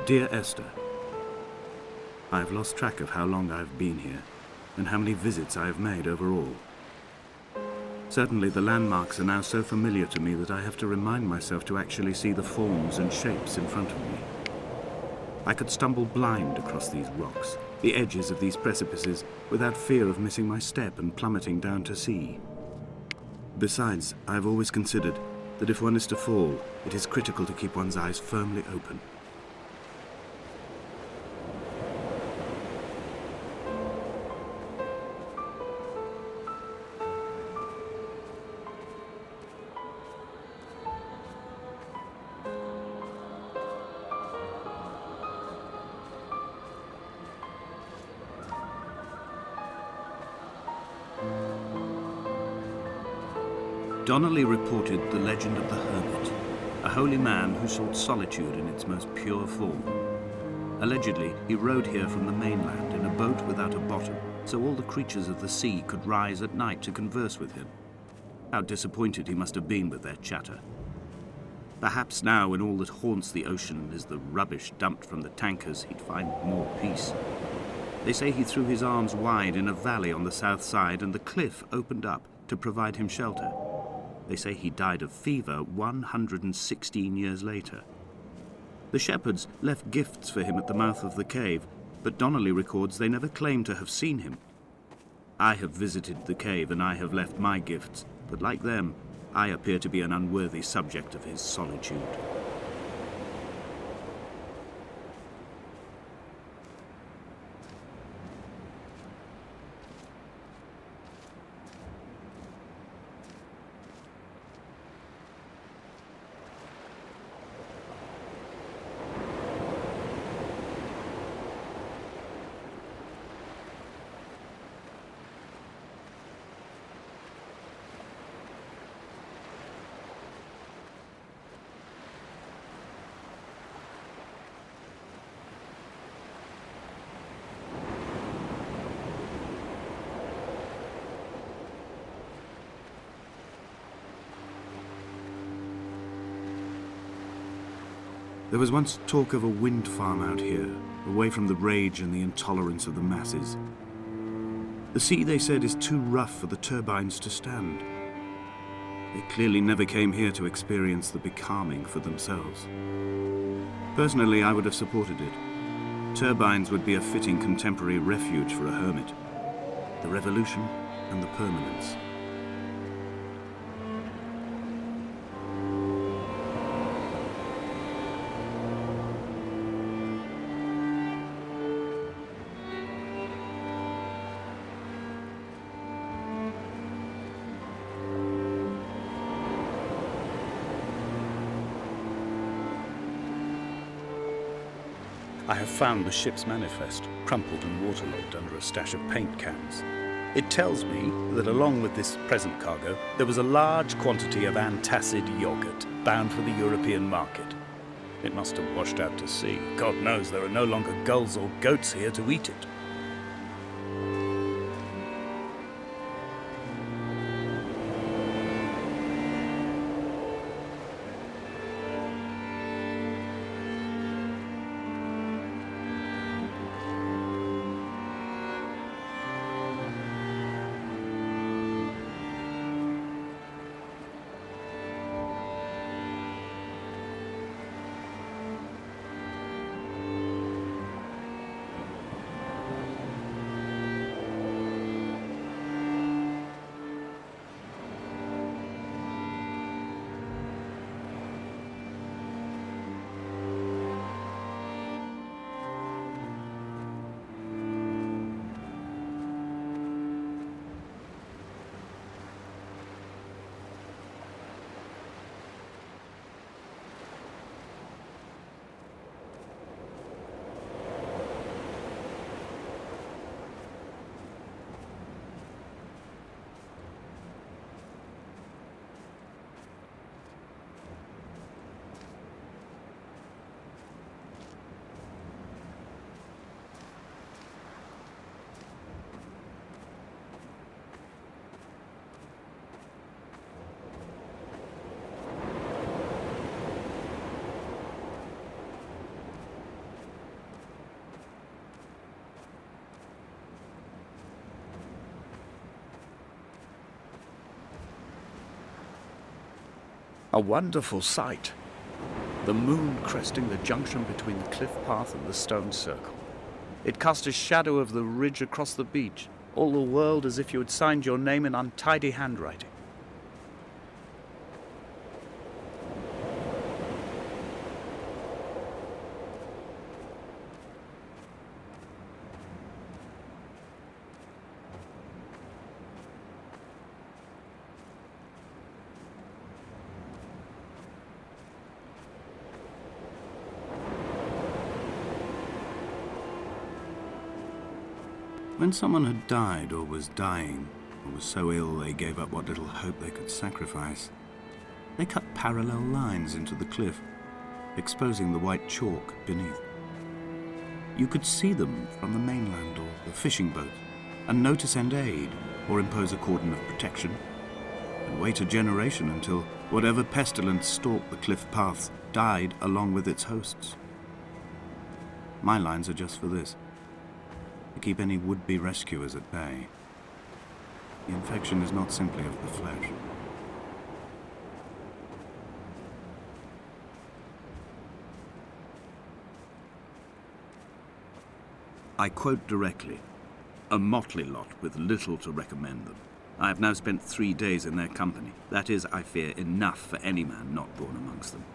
Dear Esther, I have lost track of how long I have been here and how many visits I have made overall. Certainly the landmarks are now so familiar to me that I have to remind myself to actually see the forms and shapes in front of me. I could stumble blind across these rocks, the edges of these precipices, without fear of missing my step and plummeting down to sea. Besides, I have always considered that if one is to fall, it is critical to keep one's eyes firmly open. Donnelly reported the legend of the hermit, a holy man who sought solitude in its most pure form. Allegedly, he rode here from the mainland in a boat without a bottom, so all the creatures of the sea could rise at night to converse with him. How disappointed he must have been with their chatter. Perhaps now, when all that haunts the ocean is the rubbish dumped from the tankers, he'd find more peace. They say he threw his arms wide in a valley on the south side, and the cliff opened up to provide him shelter. They say he died of fever 116 years later. The shepherds left gifts for him at the mouth of the cave, but Donnelly records they never claimed to have seen him. I have visited the cave and I have left my gifts, but like them, I appear to be an unworthy subject of his solitude. There was once talk of a wind farm out here, away from the rage and the intolerance of the masses. The sea, they said, is too rough for the turbines to stand. They clearly never came here to experience the becalming for themselves. Personally, I would have supported it. Turbines would be a fitting contemporary refuge for a hermit. The revolution and the permanence. I have found the ship's manifest, crumpled and waterlogged under a stash of paint cans. It tells me that along with this present cargo, there was a large quantity of antacid yogurt bound for the European market. It must have washed out to sea. God knows there are no longer gulls or goats here to eat it. A wonderful sight. The moon cresting the junction between the cliff path and the stone circle. It cast a shadow of the ridge across the beach, all the world as if you had signed your name in untidy handwriting. When someone had died or was dying, or was so ill they gave up what little hope they could sacrifice, they cut parallel lines into the cliff, exposing the white chalk beneath. You could see them from the mainland or the fishing boat, and know to send aid or impose a cordon of protection, and wait a generation until whatever pestilence stalked the cliff paths died along with its hosts. My lines are just for this: to keep any would-be rescuers at bay. The infection is not simply of the flesh. I quote directly, "A motley lot with little to recommend them. I have now spent 3 days in their company. That is, I fear, enough for any man not born amongst them.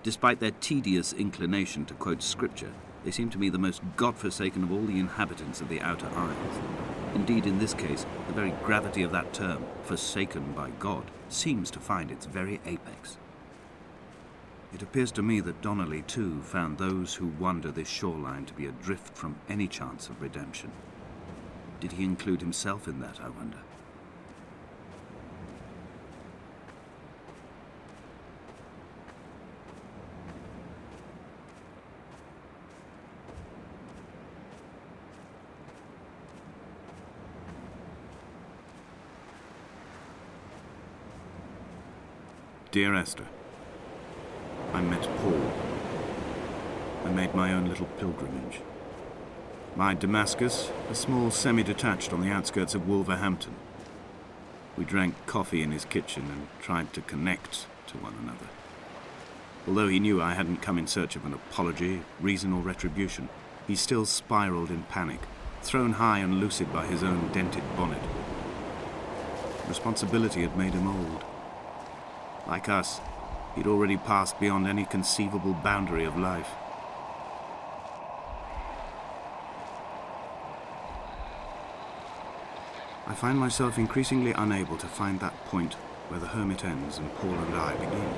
Despite their tedious inclination to quote scripture, they seem to me the most God-forsaken of all the inhabitants of the Outer Isles. Indeed, in this case, the very gravity of that term, forsaken by God, seems to find its very apex. It appears to me that Donnelly, too, found those who wander this shoreline to be adrift from any chance of redemption. Did he include himself in that, I wonder? Dear Esther, I met Paul. I made my own little pilgrimage. My Damascus, a small semi-detached on the outskirts of Wolverhampton. We drank coffee in his kitchen and tried to connect to one another. Although he knew I hadn't come in search of an apology, reason or retribution, he still spiraled in panic, thrown high and lucid by his own dented bonnet. Responsibility had made him old. Like us, he'd already passed beyond any conceivable boundary of life. I find myself increasingly unable to find that point where the hermit ends and Paul and I begin.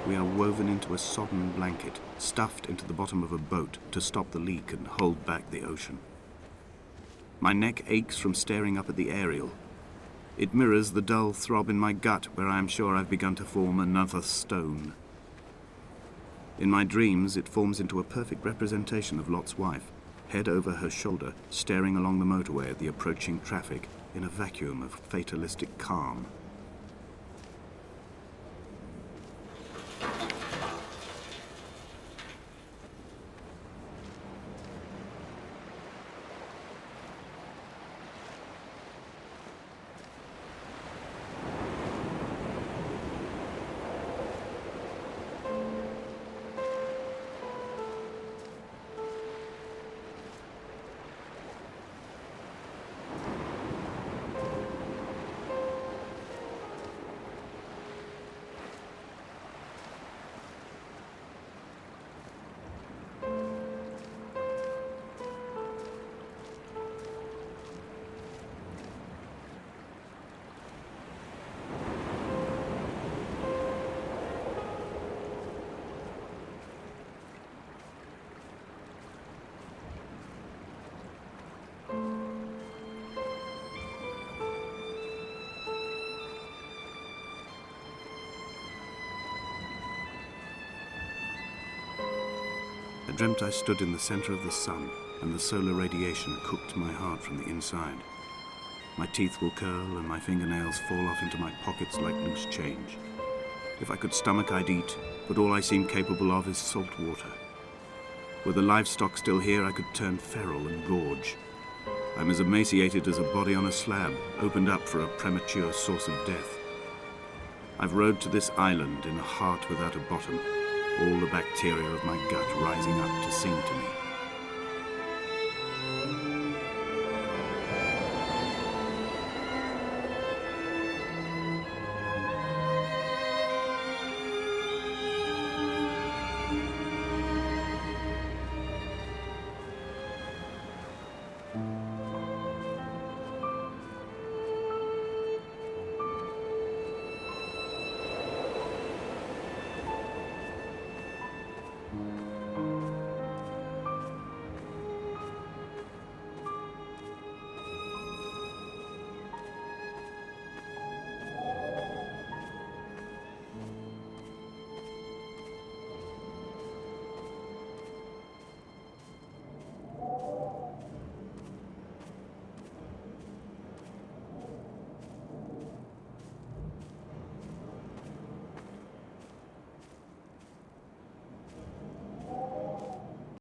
We are woven into a sodden blanket, stuffed into the bottom of a boat to stop the leak and hold back the ocean. My neck aches from staring up at the aerial. It mirrors the dull throb in my gut where I am sure I've begun to form another stone. In my dreams, it forms into a perfect representation of Lot's wife, head over her shoulder, staring along the motorway at the approaching traffic in a vacuum of fatalistic calm. I dreamt I stood in the center of the sun, and the solar radiation cooked my heart from the inside. My teeth will curl, and my fingernails fall off into my pockets like loose change. If I could stomach, I'd eat, but all I seem capable of is salt water. Were the livestock still here, I could turn feral and gorge. I'm as emaciated as a body on a slab, opened up for a premature source of death. I've rowed to this island in a heart without a bottom, all the bacteria of my gut rising up to sing to me.